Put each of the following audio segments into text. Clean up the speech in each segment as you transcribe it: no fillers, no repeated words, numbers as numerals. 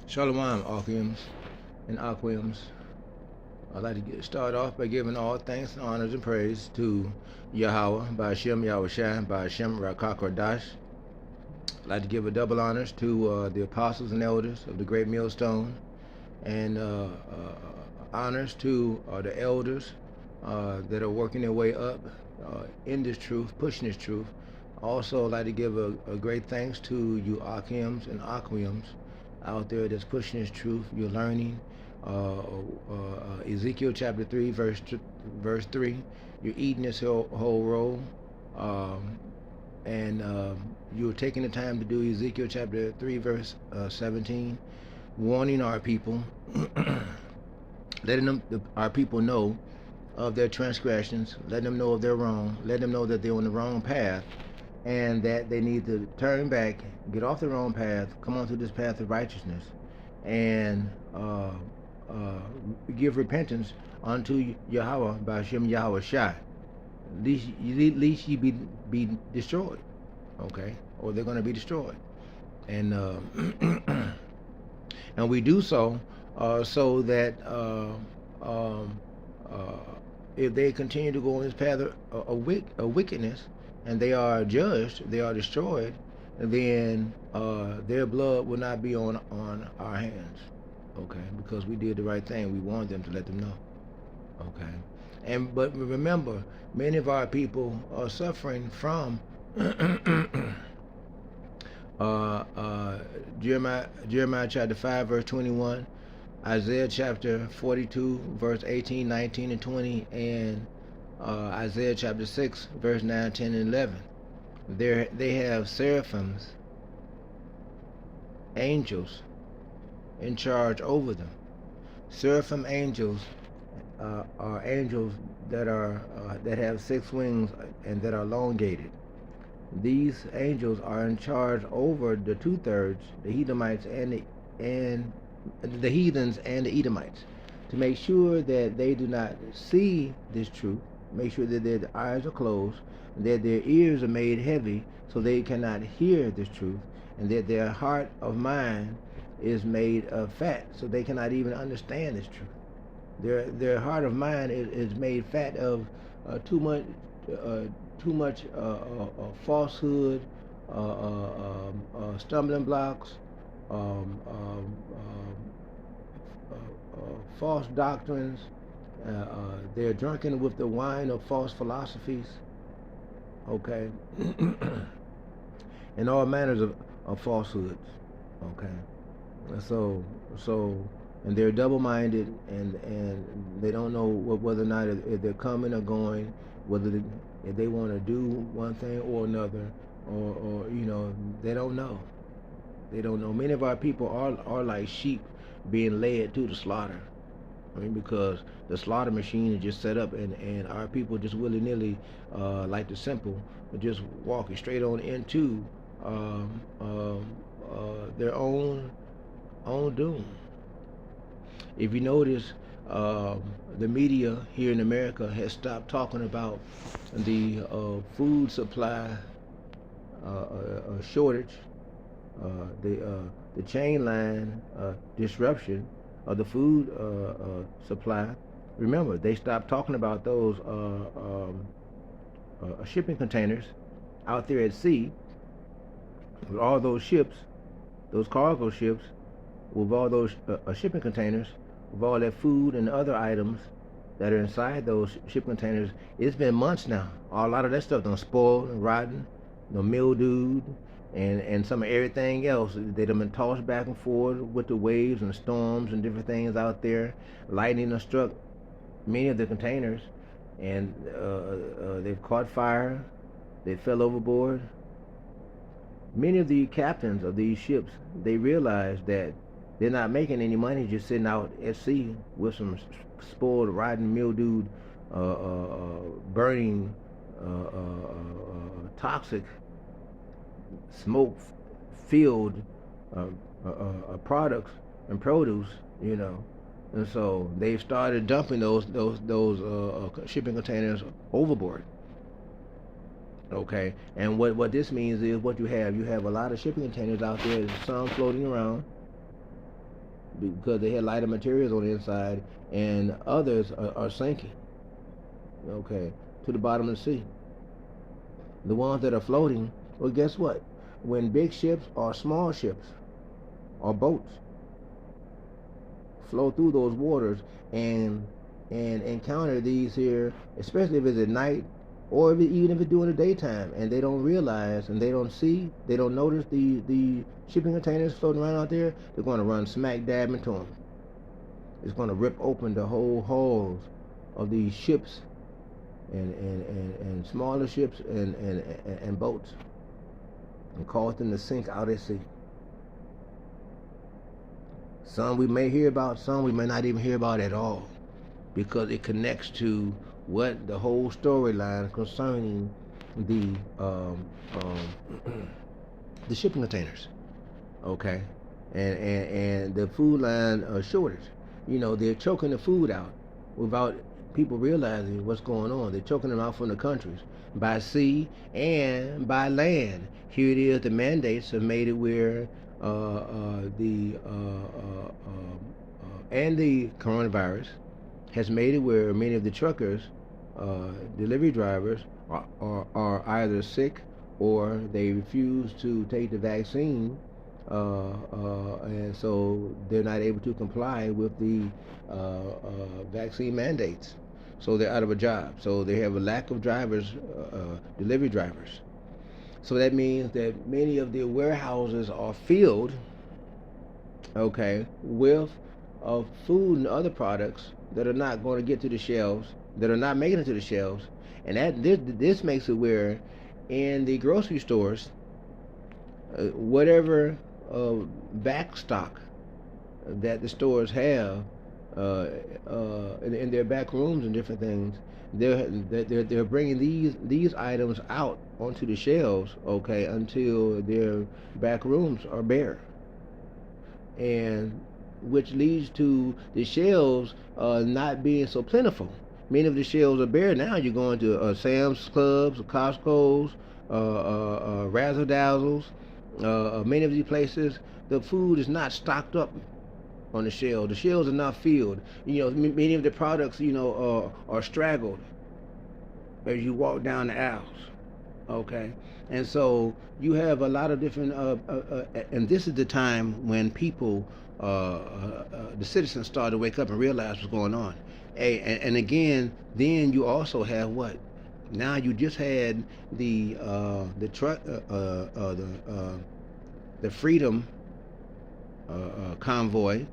Shalom, Achims and Aquims. I'd like to start off by giving all thanks, honors, and praise to Yahweh, by Hashem Yahushua, by Hashem Rakakwadash. I'd like to give a double honors to the apostles and elders of the Great Millstone, and honors to the elders that are working their way up in this truth, pushing this truth. Also, I'd like to give a great thanks to you Achims and Aquims out there that's pushing this truth. You're learning Ezekiel chapter 3, verse 3. You're eating this whole roll. And you're taking the time to do Ezekiel chapter 3, verse 17, warning our people, letting our people know of their transgressions, letting them know of their wrong, letting them know that they're on the wrong path, and that they need to turn back, get off the wrong path, come onto this path of righteousness, and give repentance unto Yahweh by Hashem Yahweh Shai. Least ye be destroyed, okay? Or they're going to be destroyed, and and we do so so that if they continue to go on this path of wickedness, and they are judged, they are destroyed, then their blood will not be on our hands, okay? Because we did the right thing. We warned them to let them know, okay? But remember, many of our people are suffering from Jeremiah chapter 5, verse 21, Isaiah chapter 42, verse 18, 19, and 20, and Isaiah chapter 6, verse 9, 10, and 11. They have seraphims, angels, in charge over them. Seraphim angels are angels that have 6 wings and that are elongated. These angels are in charge over the 2/3, the Edomites and the heathens and the Edomites, to make sure that they do not see this truth, make sure that their eyes are closed, that their ears are made heavy so they cannot hear this truth, and that their heart of mind is made fat so they cannot even understand this truth. Their heart of mind is made fat of too much falsehood, stumbling blocks, false doctrines. They're drunken with the wine of false philosophies, okay, and all manners of falsehoods, okay. And they're double-minded, and they don't know whether or not if they're coming or going, whether if they want to do one thing or another, or they don't know. They don't know. Many of our people are like sheep being led to the slaughter. I mean, because the slaughter machine is just set up, and our people just willy-nilly, like the simple, just walking straight on into their own doom. If you notice, the media here in America has stopped talking about the food supply shortage, the chain line disruption of the food supply. Remember, they stopped talking about those shipping containers out there at sea, with all those ships, those cargo ships, with all those shipping containers, with all that food and other items that are inside those shipping containers. It's been months now. A lot of that stuff done spoiled and rotten, mildewed, and some of everything else. They've been tossed back and forth with the waves and storms and different things out there. Lightning has struck many of the containers, and they've caught fire. They fell overboard. Many of the captains of these ships, they realized that they're not making any money just sitting out at sea with some spoiled, rotten, mildewed, burning, toxic, smoke-filled products and produce, and so they've started dumping those shipping containers overboard. Okay, and what this means is, what you have a lot of shipping containers out there, some floating around, because they had lighter materials on the inside, and others are sinking, okay, to the bottom of the sea. The ones that are floating, well, guess what? When big ships or small ships or boats flow through those waters and encounter these here, especially if it's at night or even if it's during the daytime, and they don't realize and they don't see, they don't notice the shipping containers floating around out there, they're going to run smack dab into them. It's going to rip open the whole hulls of these ships and smaller ships and boats and cause them to sink out at sea. Some we may hear about, some we may not even hear about at all, because it connects to what the whole storyline concerning the the shipping containers, okay, and the food line shortage. You know, they're choking the food out without people realizing what's going on. They're choking them out from the countries by sea and by land. Here it is. The mandates have made it where and the coronavirus has made it where many of the truckers, delivery drivers, are either sick or they refuse to take the vaccine, and so they're not able to comply with the vaccine mandates. So they're out of a job. So they have a lack of drivers, delivery drivers. So that means that many of the warehouses are filled, okay, with food and other products that are not going to get to the shelves, that are not making it to the shelves, and that this makes it where in the grocery stores, whatever back stock that the stores have in their back rooms and different things, they're bringing these items out onto the shelves, okay, until their back rooms are bare, and which leads to the shelves not being so plentiful. Many of the shelves are bare now. You're going to Sam's Clubs, Costco's, Razzle Dazzles, many of these places. The food is not stocked up on the shelves. The shelves are not filled. You know, many of the products, you know, are straggled as you walk down the aisles. Okay, and so you have a lot of different, and this is the time when people, the citizens, start to wake up and realize what's going on. Hey, and again, then you also have what? Now you just had the truck, the Freedom convoy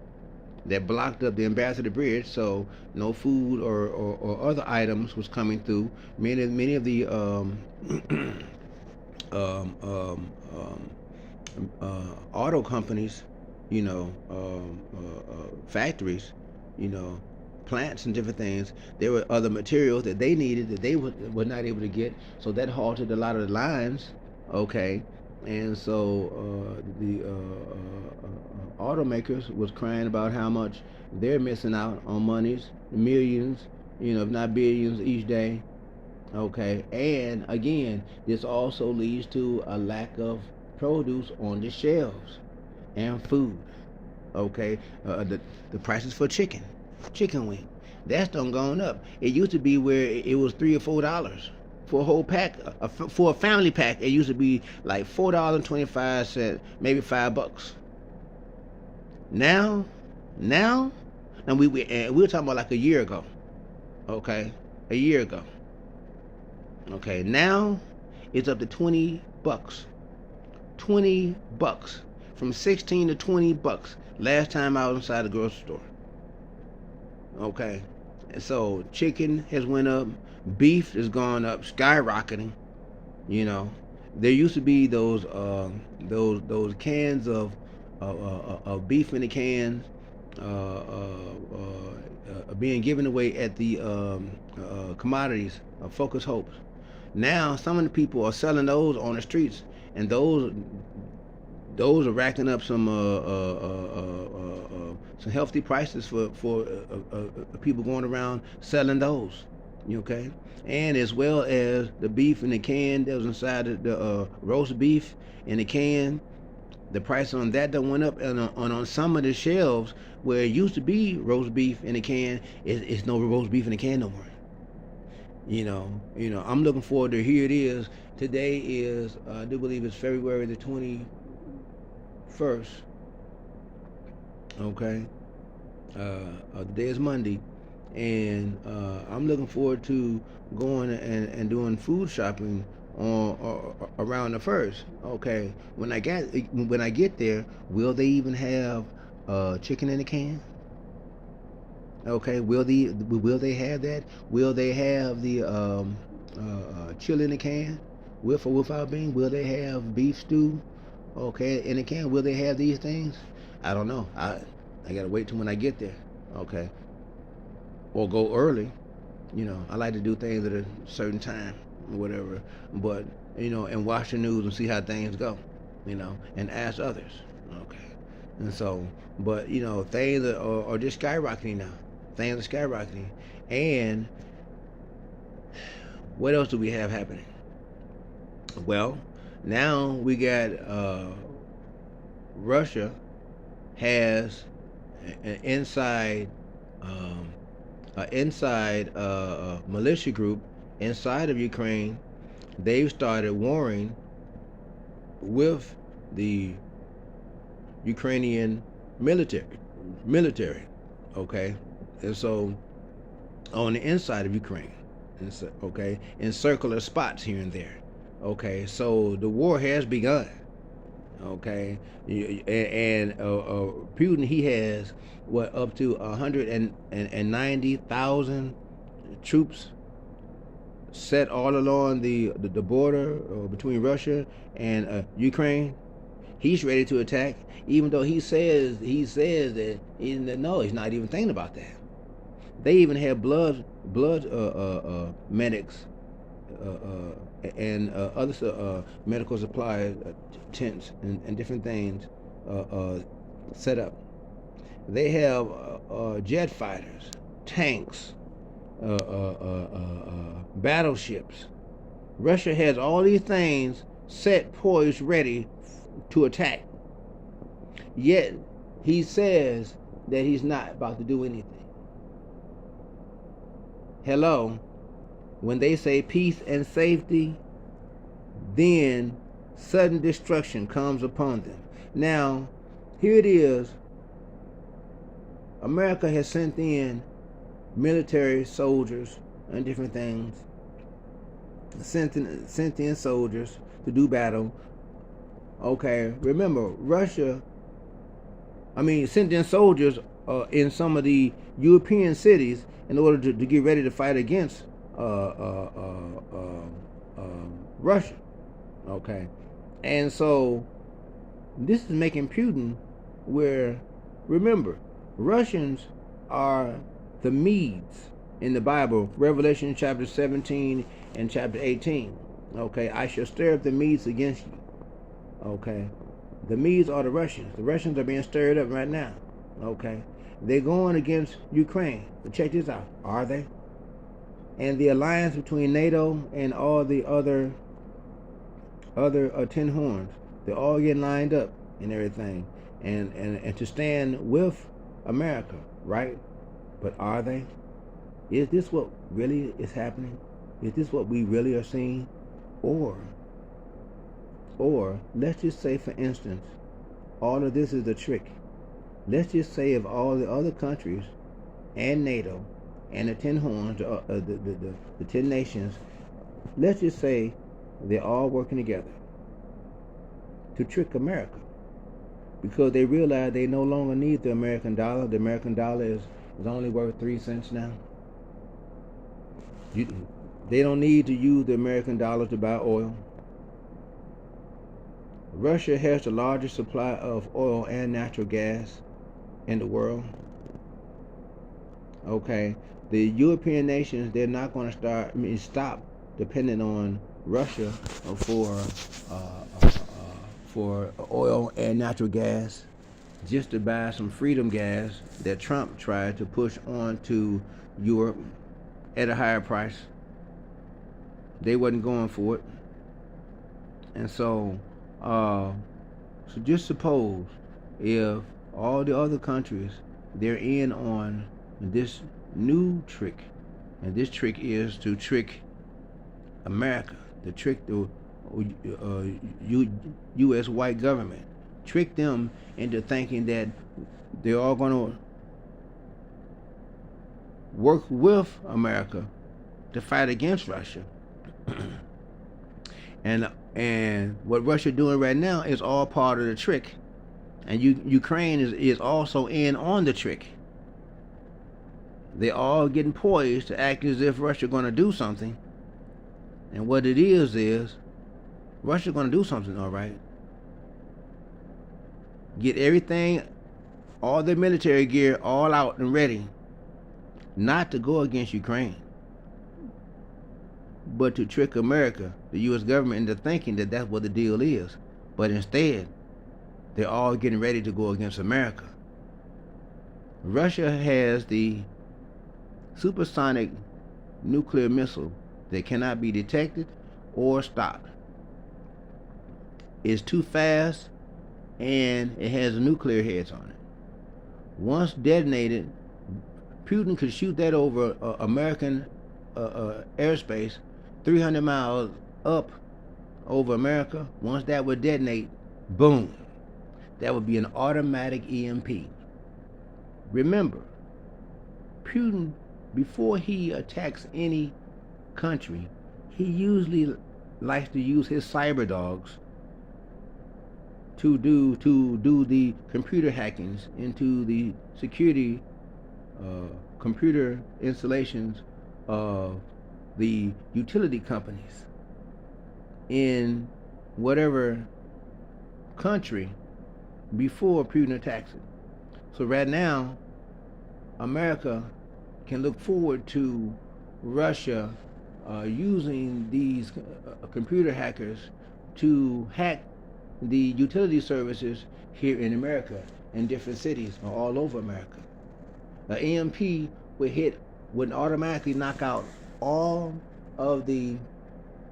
that blocked up the Ambassador Bridge, so no food or other items was coming through. Many of the auto companies, you know, factories, you know, plants and different things. There were other materials that they needed that they were not able to get, so that halted a lot of the lines. Okay, and so the automakers was crying about how much they're missing out on monies, millions, you know, if not billions each day. Okay, and again, this also leads to a lack of produce on the shelves and food. Okay, the prices for chicken wing, that's done gone up. It used to be where it was $3 or $4 for a whole pack. For a family pack, it used to be like $4.25, maybe $5. Now, and we were talking about like a year ago. Okay, a year ago. Okay, now it's up to $20. $20, from 16 to $20. Last time I was inside the grocery store. Okay, and so chicken has went up, beef has gone up, skyrocketing. You know, there used to be those cans of beef in the cans being given away at the commodities Focus Hopes. Now some of the people are selling those on the streets, and those are racking up some healthy prices for people going around selling those. Okay, and as well as the beef in the can that was inside the roast beef in the can, the price on that went up, and on some of the shelves where it used to be roast beef in a can, it's no roast beef in a can no more. I'm looking forward to. Here it is. Today is I do believe it's February the 21st. Okay, today is Monday, and I'm looking forward to going and doing food shopping on around the first. Okay, when I get there, will they even have chicken in a can? Okay, will they have that? Will they have the chili in a can with or without beans? Will they have beef stew? Okay, in a can. Will they have these things? I don't know. I gotta wait till when I get there. Okay, or go early. I like to do things at a certain time or whatever. But and watch the news and see how things go. And ask others. Okay, and so, but things are just skyrocketing now. Things are skyrocketing, and what else do we have happening? Well, now we got Russia has an um, inside militia group inside of Ukraine. They've started warring with the Ukrainian military. Okay, and so on the inside of Ukraine, okay, in circular spots here and there. Okay, so the war has begun. Okay, and Putin, he has what, up to 190,000 troops set all along the border between Russia and Ukraine. He's ready to attack, even though he says that no, he's not even thinking about that. They even have blood medics and other medical supplies, tents and different things set up. They have jet fighters, tanks, battleships. Russia has all these things set, poised, ready to attack. Yet he says that he's not about to do anything. Hello, when they say peace and safety, then sudden destruction comes upon them. Now, here it is. America has sent in military soldiers and different things. Sent in soldiers to do battle. Okay, remember, sent in soldiers in some of the European cities in order to get ready to fight against Russia. Okay, and so this is making Putin where, remember, Russians are the Medes in the Bible, Revelation chapter 17 and chapter 18. Okay, I shall stir up the Medes against you. Okay, the Medes are the Russians. The Russians are being stirred up right now. Okay, they're going against Ukraine. But check this out, are they? And the alliance between NATO and all the other tin horns, they're all getting lined up and everything, and to stand with America, right? But are they? Is this what really is happening? Is this what we really are seeing? Or let's just say, for instance, all of this is a trick. Let's just say if all the other countries and NATO and the tin horns, the 10 nations, let's just say they're all working together to trick America, because they realize they no longer need the American dollar. The American dollar is only worth 3 cents now. They don't need to use the American dollar to buy oil. Russia has the largest supply of oil and natural gas in the world. Okay, the European nations, they're not going to stop depending on Russia for oil and natural gas, just to buy some freedom gas that Trump tried to push on to Europe at a higher price. They wasn't going for it. And so just suppose if all the other countries they're in on this new trick, and this trick is to trick America, to trick the U.S. white government, trick them into thinking that they're all going to work with America to fight against Russia. and what Russia doing right now is all part of the trick, and Ukraine is also in on the trick. They're all getting poised to act as if Russia going to do something, and what it is Russia going to do something, all right. Get everything, all their military gear, all out and ready, not to go against Ukraine, but to trick America, the U.S. government, into thinking that that's what the deal is. But instead, they're all getting ready to go against America. Russia has the supersonic nuclear missile that cannot be detected or stopped. It's too fast, and it has nuclear heads on it. Once detonated, Putin could shoot that over American airspace 300 miles up over America. Once that would detonate, boom, that would be an automatic EMP. Remember, Putin, before he attacks any country, he usually likes to use his cyber dogs to do the computer hackings into the security computer installations of the utility companies in whatever country before Putin attacks it. So right now, America can look forward to Russia using these computer hackers to hack the utility services here in America, in different cities all over America. An EMP would automatically knock out all of the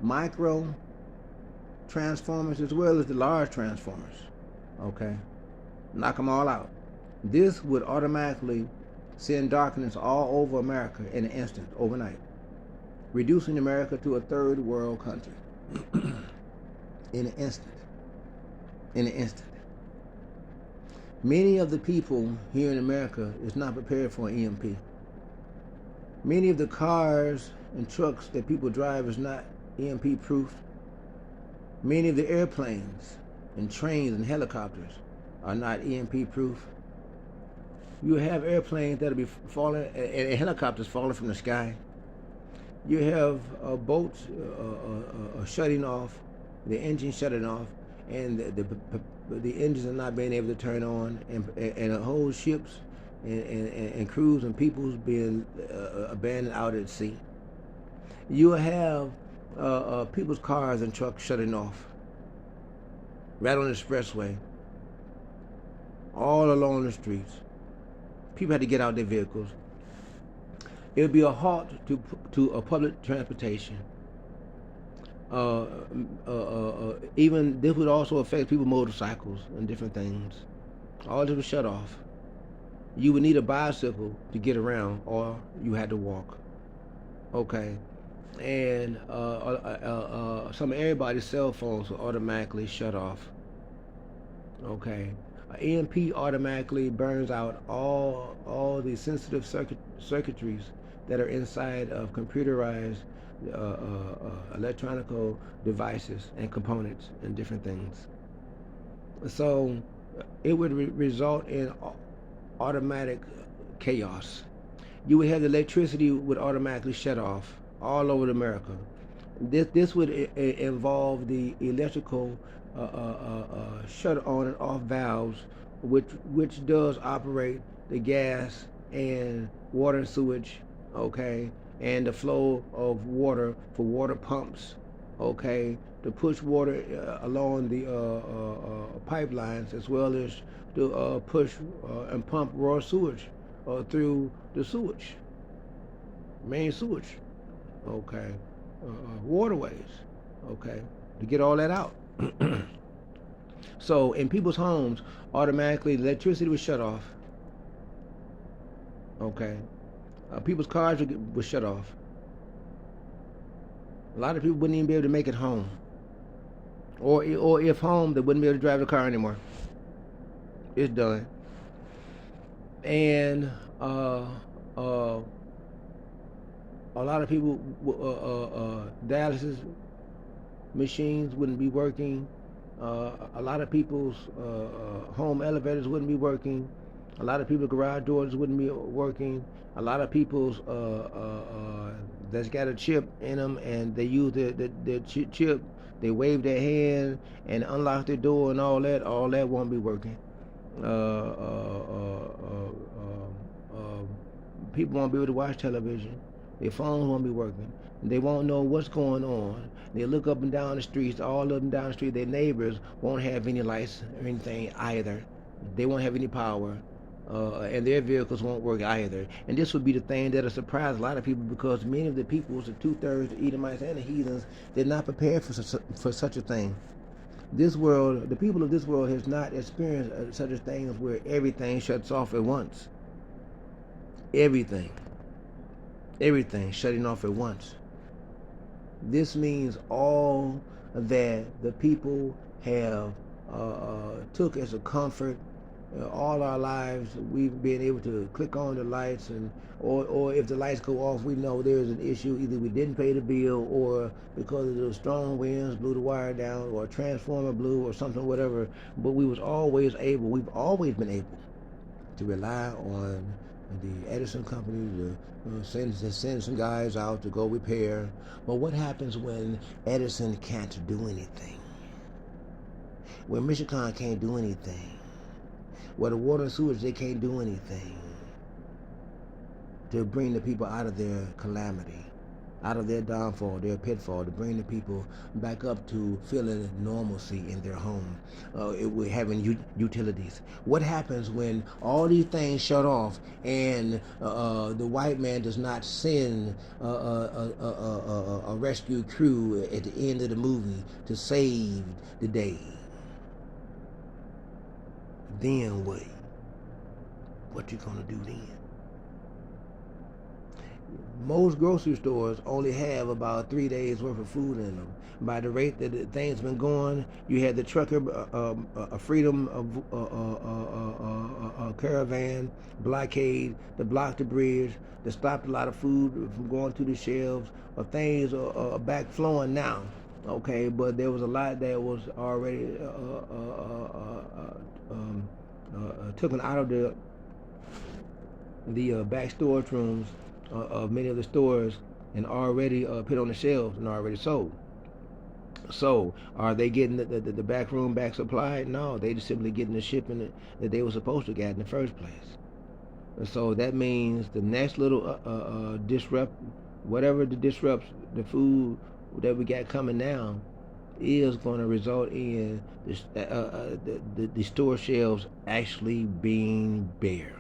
micro transformers as well as the large transformers. Okay, knock them all out. This would automatically send darkness all over America in an instant, overnight, reducing America to a third world country in an instant. In an instant. Many of the people here in America is not prepared for an EMP. Many of the cars and trucks that people drive is not EMP proof. Many of the airplanes and trains and helicopters are not EMP proof. You have airplanes that'll be falling and helicopters falling from the sky. You have boats shutting off, the engine shutting off, and the engines are not being able to turn on, and whole ships and crews and peoples being abandoned out at sea. You have people's cars and trucks shutting off right on the expressway, all along the streets. People had to get out their vehicles. It would be a halt to a public transportation. Even this would also affect people's motorcycles and different things. All this was shut off. You would need a bicycle to get around, or you had to walk. Okay, and some of everybody's cell phones will automatically shut off. Okay, EMP automatically burns out all the sensitive circuitries that are inside of computerized electronic devices and components and different things. So it would result in automatic chaos. You would have the electricity would automatically shut off all over America. This would involve the electrical shut on and off valves, which does operate the gas and water and sewage, okay, and the flow of water for water pumps, okay, to push water along the pipelines, as well as to push and pump raw sewage through the sewage, main sewage, okay, waterways, okay, to get all that out. So in people's homes, automatically electricity was shut off. Okay, people's cars would shut off. A lot of people wouldn't even be able to make it home, or if home, they wouldn't be able to drive the car anymore. It's done. And uh, uh, a lot of people, dialysis machines wouldn't be working. A lot of people's home elevators wouldn't be working. A lot of people's garage doors wouldn't be working. A lot of people's that's got a chip in them, and they use the chip. They wave their hand and unlock their door and all that. All that won't be working. Uh, uh, uh, People won't be able to watch television. Their phones won't be working. They won't know what's going on. They look up and down the streets, all of them down the street. Their neighbors won't have any lights or anything either. They won't have any power. And their vehicles won't work either. And this would be the thing that'll surprise a lot of people, because many of the peoples, the 2/3, the Edomites and the heathens, they're not prepared for such a thing. This world, the people of this world, has not experienced such a thing as where everything shuts off at once. Everything shutting off at once. This means all that the people have took as a comfort. All our lives, we've been able to click on the lights, and or if the lights go off, we know there's an issue. Either we didn't pay the bill, or because of the strong winds blew the wire down, or a transformer blew, or something, whatever. But we've always been able to rely on the Edison company to send some guys out to go repair. But what happens when Edison can't do anything? When Michigan can't do anything? Where the water and sewage, they can't do anything to bring the people out of their calamity, out of their downfall, their pitfall, to bring the people back up to feeling normalcy in their home. We're having utilities. What happens when all these things shut off and the white man does not send a rescue crew at the end of the movie to save the day? Then what? What you gonna do then? Most grocery stores only have about 3 days worth of food in them. By the rate that the thing's been going, you had the trucker, a freedom caravan blockade to block the bridge, to stop a lot of food from going through the shelves. Things are back flowing now. Okay, but there was a lot that was already taken out of the back storage rooms of many of the stores, and already put on the shelves and already sold. So are they getting the back room back supplied? No, they just simply getting the shipping that they were supposed to get in the first place. And so that means the next little disrupt, whatever disrupts the food that we got coming now, is going to result in the store shelves actually being bare.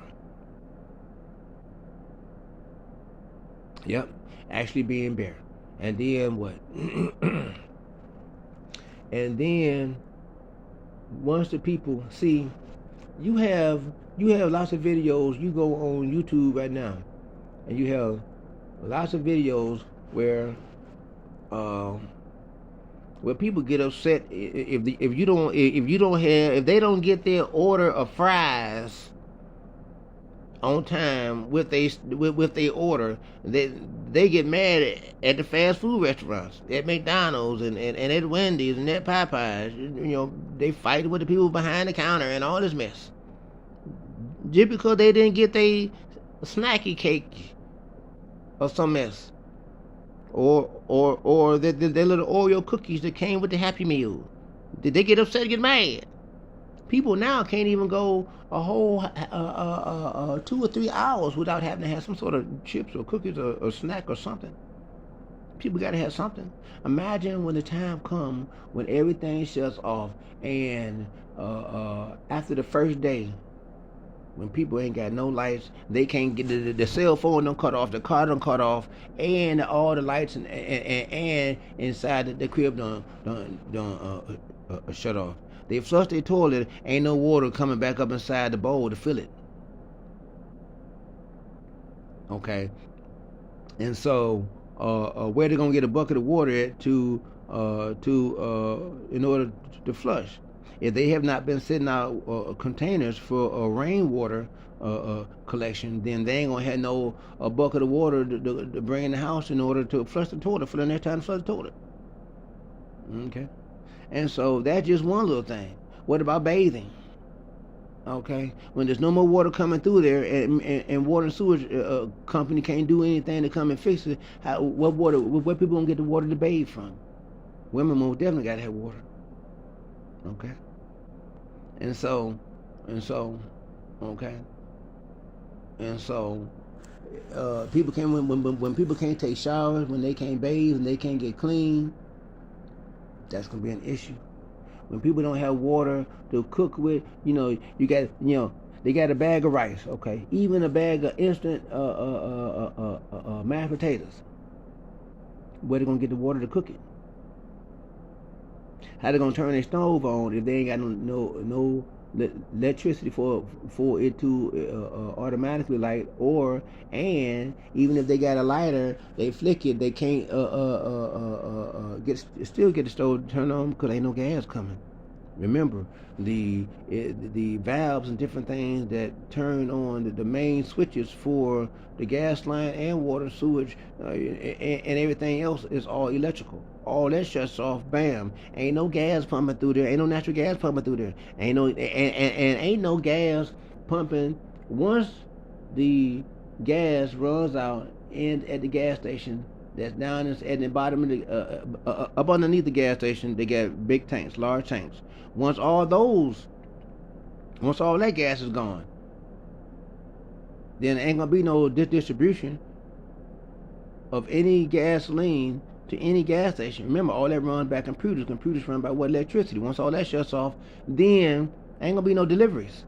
Yep, actually being bare. And then what? And then once the people see, you have lots of videos. You go on YouTube right now, and you have lots of videos where people get upset if they don't get their order of fries on time with they order. They get mad at the fast food restaurants, at McDonald's and at Wendy's and at Popeyes. They fight with the people behind the counter and all this mess, just because they didn't get their snacky cake or some mess, or the little Oreo cookies that came with the Happy Meal. Did they get upset and get mad? People now can't even go a whole 2 or 3 hours without having to have some sort of chips or cookies or a snack or something. People got to have something. Imagine when the time comes when everything shuts off, and after the first day, when people ain't got no lights, they can't get the cell phone done cut off, the car done cut off, and all the lights and inside the crib done shut off. They flush their toilet, ain't no water coming back up inside the bowl to fill it. Okay, and so where they gonna get a bucket of water at in order to flush? If they have not been sitting out containers for rainwater collection, then they ain't gonna have no a bucket of water to bring in the house in order to flush the toilet for the next time to flush the toilet. Okay, and so that's just one little thing. What about bathing? Okay, when there's no more water coming through there, and water and sewage company can't do anything to come and fix it, where people gonna get the water to bathe from? Women most definitely gotta have water. Okay, and so, and so, okay, and so, people can when people can't take showers, when they can't bathe and they can't get clean, that's gonna be an issue. When people don't have water to cook with, you got, they got a bag of rice, okay, even a bag of instant mashed potatoes. Where they gonna get the water to cook it? How they gonna turn their stove on if they ain't got no electricity for it to automatically light? And even if they got a lighter, they flick it, they can't still get the stove turned on because ain't no gas coming. Remember, the valves and different things that turn on the main switches for the gas line and water, sewage, and everything else is all electrical. All that shuts off. Bam! Ain't no gas pumping through there. Ain't no natural gas pumping through there. Ain't no gas pumping once the gas runs out at the gas station. That's down at the bottom of the up underneath the gas station. They got big tanks, large tanks. Once all that gas is gone, then there ain't gonna be no distribution of any gasoline to any gas station. Remember, all that runs by computers. Computers run by what? Electricity. Once all that shuts off, then ain't gonna be no deliveries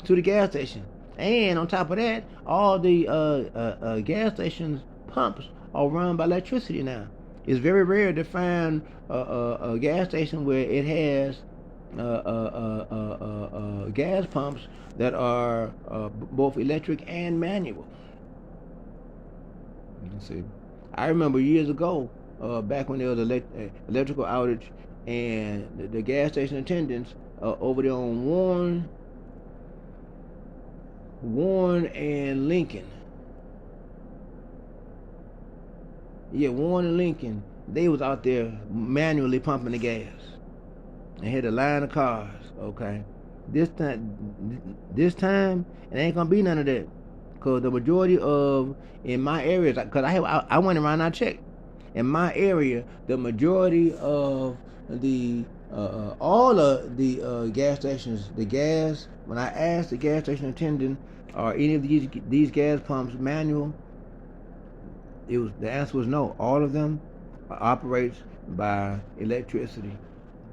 to the gas station. And on top of that, all the gas stations pumps are run by electricity now. It's very rare to find a gas station where it has gas pumps that are both electric and manual. Let's see. I remember years ago, back when there was electrical outage, and the gas station attendants over there on Warren and Lincoln. Yeah, Warren and Lincoln. They was out there manually pumping the gas. And had a line of cars. Okay, this time it ain't gonna be none of that, cause the majority of in my areas, cause I went around and I checked. In my area, the majority of the all of the gas stations, the gas. When I asked the gas station attendant, are any of these gas pumps manual? The answer was no. All of them operates by electricity.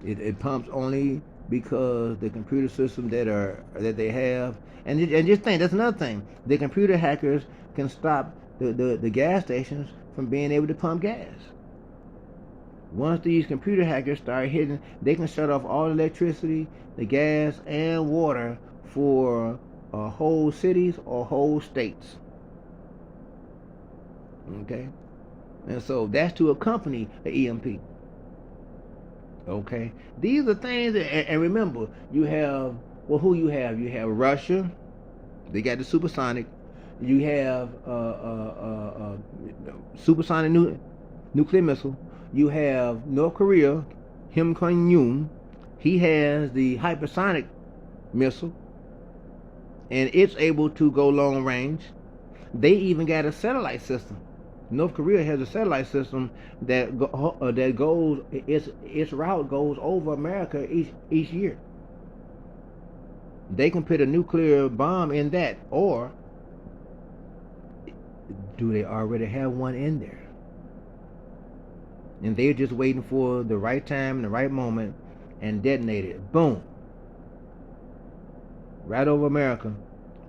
It pumps only because the computer system that they have, and just think, that's another thing. The computer hackers can stop the gas stations from being able to pump gas. Once these computer hackers start hitting, they can shut off all electricity, the gas, and water for whole cities or whole states. Okay, and so that's to accompany the EMP. Okay, these are things and remember, you have, who you have? You have Russia. They got the supersonic. You have supersonic nuclear missile. You have North Korea, Kim Jong-un. He has the hypersonic missile, and it's able to go long range. They even got a satellite system. North Korea has a satellite system that goes, its route goes over America each year. They can put a nuclear bomb in that, or do they already have one in there? And they're just waiting for the right time and the right moment and detonate it. Boom. Right over America.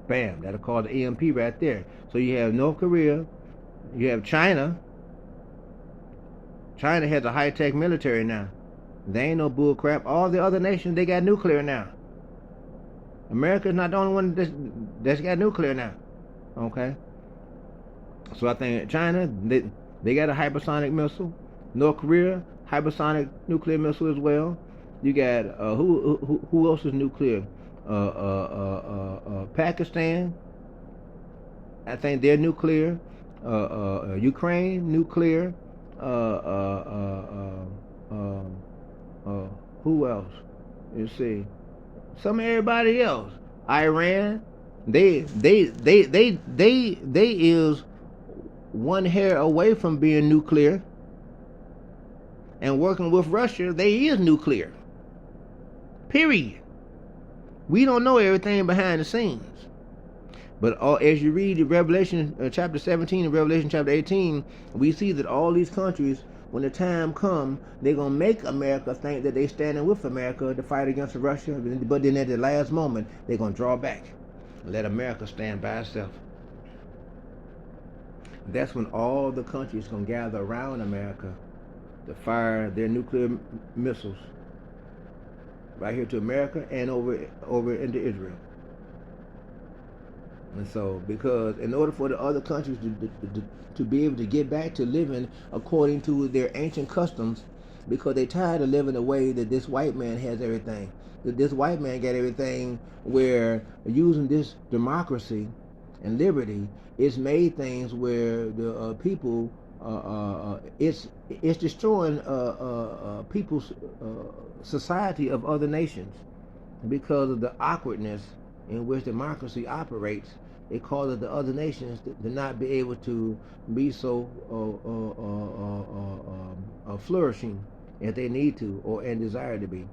Bam. That'll cause the EMP right there. So you have North Korea. You have China. China has a high-tech military now. They ain't no bull crap. All the other nations, they got nuclear now. America's not the only one that's got nuclear now. Okay, so I think China, they got a hypersonic missile. North Korea, hypersonic nuclear missile as well. You got who else is nuclear? Pakistan, I think they're nuclear. Ukraine, nuclear. Uh, uh, uh, uh, uh, who else? You see, some everybody else. Iran, they is one hair away from being nuclear, and working with Russia, they is nuclear. Period. We don't know everything behind the scenes. But as you read Revelation chapter 17 and Revelation chapter 18, we see that all these countries, when the time comes, they're going to make America think that they're standing with America to fight against Russia. But then at the last moment, they're going to draw back and let America stand by itself. That's when all the countries going to gather around America to fire their nuclear missiles right here to America and over into Israel. And so, because in order for the other countries to be able to get back to living according to their ancient customs, because they tired of living the way that this white man has everything. That this white man got everything, where using this democracy and liberty, it's made things where the people, it's destroying people's society of other nations because of the awkwardness in which democracy operates. It causes the other nations to not be able to be so flourishing as they need to or and desire to be.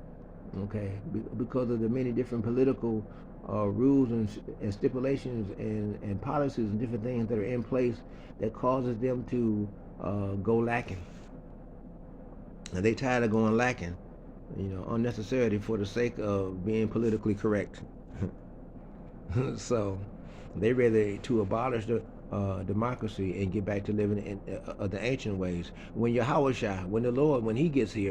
Okay, because of the many different political rules and stipulations and policies and different things that are in place that causes them to go lacking. And they tired of going lacking, unnecessarily for the sake of being politically correct. So they ready to abolish the democracy and get back to living in the ancient ways. When Yahweh Shai, when the Lord, when He gets here,